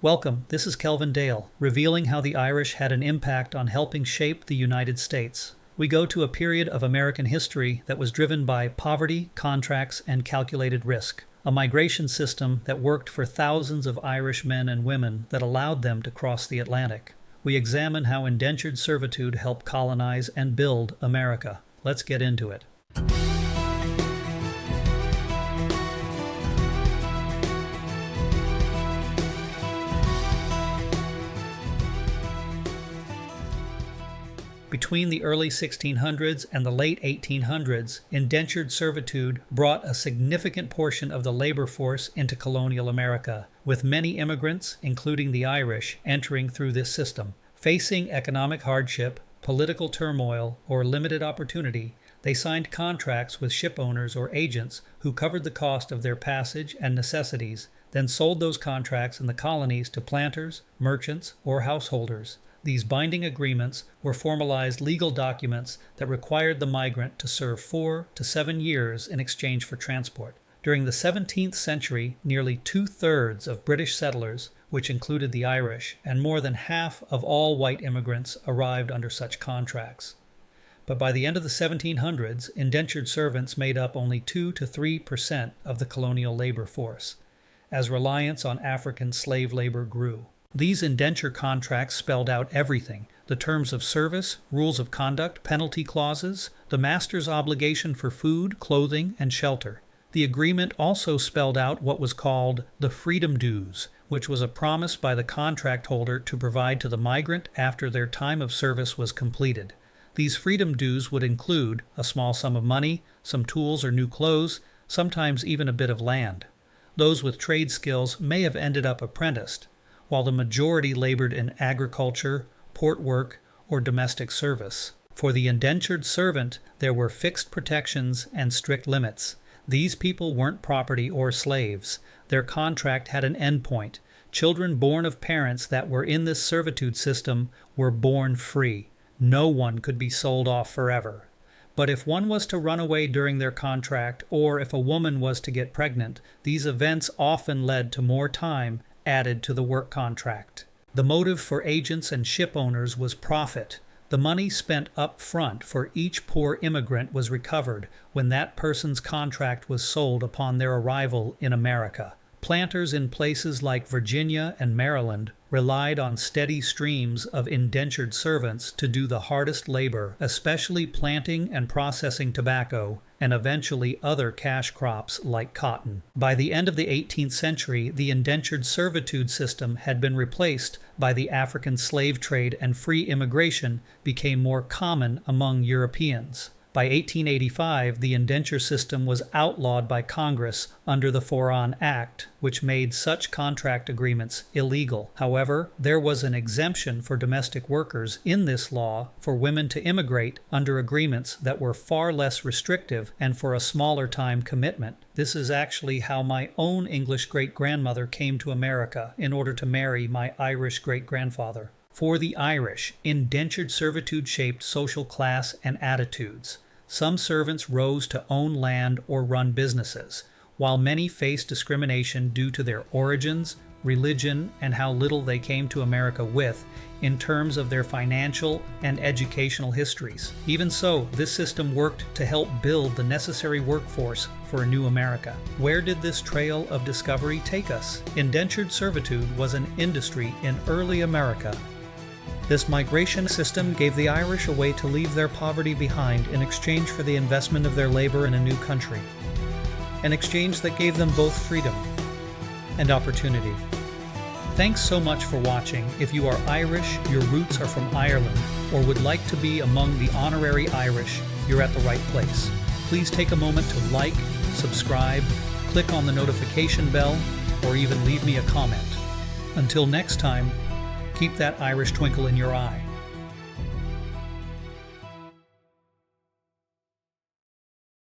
Welcome, this is Kelvin Dale, revealing how the Irish had an impact on helping shape the United States. We go to a period of American history that was driven by poverty, contracts, and calculated risk. A migration system that worked for thousands of Irish men and women that allowed them to cross the Atlantic. We examine how indentured servitude helped colonize and build America. Let's get into it. Between the early 1600s and the late 1800s, indentured servitude brought a significant portion of the labor force into colonial America, with many immigrants, including the Irish, entering through this system. Facing economic hardship, political turmoil, or limited opportunity, they signed contracts with ship owners or agents who covered the cost of their passage and necessities, then sold those contracts in the colonies to planters, merchants, or householders. These binding agreements were formalized legal documents that required the migrant to serve 4 to 7 years in exchange for transport. During the 17th century, nearly two-thirds of British settlers, which included the Irish, and more than half of all white immigrants arrived under such contracts. But by the end of the 1700s, indentured servants made up only 2 to 3% of the colonial labor force, as reliance on African slave labor grew. These indenture contracts spelled out everything: the terms of service, rules of conduct, penalty clauses, the master's obligation for food, clothing, and shelter. The agreement also spelled out what was called the freedom dues, which was a promise by the contract holder to provide to the migrant after their time of service was completed. These freedom dues would include a small sum of money, some tools or new clothes, sometimes even a bit of land. Those with trade skills may have ended up apprenticed, while the majority labored in agriculture, port work, or domestic service. For the indentured servant, there were fixed protections and strict limits. These people weren't property or slaves. Their contract had an endpoint. Children born of parents that were in this servitude system were born free. No one could be sold off forever. But if one was to run away during their contract, or if a woman was to get pregnant, these events often led to more time added to the work contract. The motive for agents and ship owners was profit. The money spent up front for each poor immigrant was recovered when that person's contract was sold upon their arrival in America. Planters in places like Virginia and Maryland relied on steady streams of indentured servants to do the hardest labor, especially planting and processing tobacco, and eventually other cash crops like cotton. By the end of the 18th century, the indentured servitude system had been replaced by the African slave trade, and free immigration became more common among Europeans. By 1885, the indenture system was outlawed by Congress under the Foreign Act, which made such contract agreements illegal. However, there was an exemption for domestic workers in this law for women to immigrate under agreements that were far less restrictive and for a smaller time commitment. This is actually how my own English great-grandmother came to America in order to marry my Irish great-grandfather. For the Irish, indentured servitude shaped social class and attitudes. Some servants rose to own land or run businesses, while many faced discrimination due to their origins, religion, and how little they came to America with in terms of their financial and educational histories. Even so, this system worked to help build the necessary workforce for a new America. Where did this trail of discovery take us? Indentured servitude was an industry in early America. This migration system gave the Irish a way to leave their poverty behind in exchange for the investment of their labor in a new country, an exchange that gave them both freedom and opportunity. Thanks so much for watching. If you are Irish, your roots are from Ireland, or would like to be among the honorary Irish, you're at the right place. Please take a moment to like, subscribe, click on the notification bell, or even leave me a comment. Until next time, keep that Irish twinkle in your eye.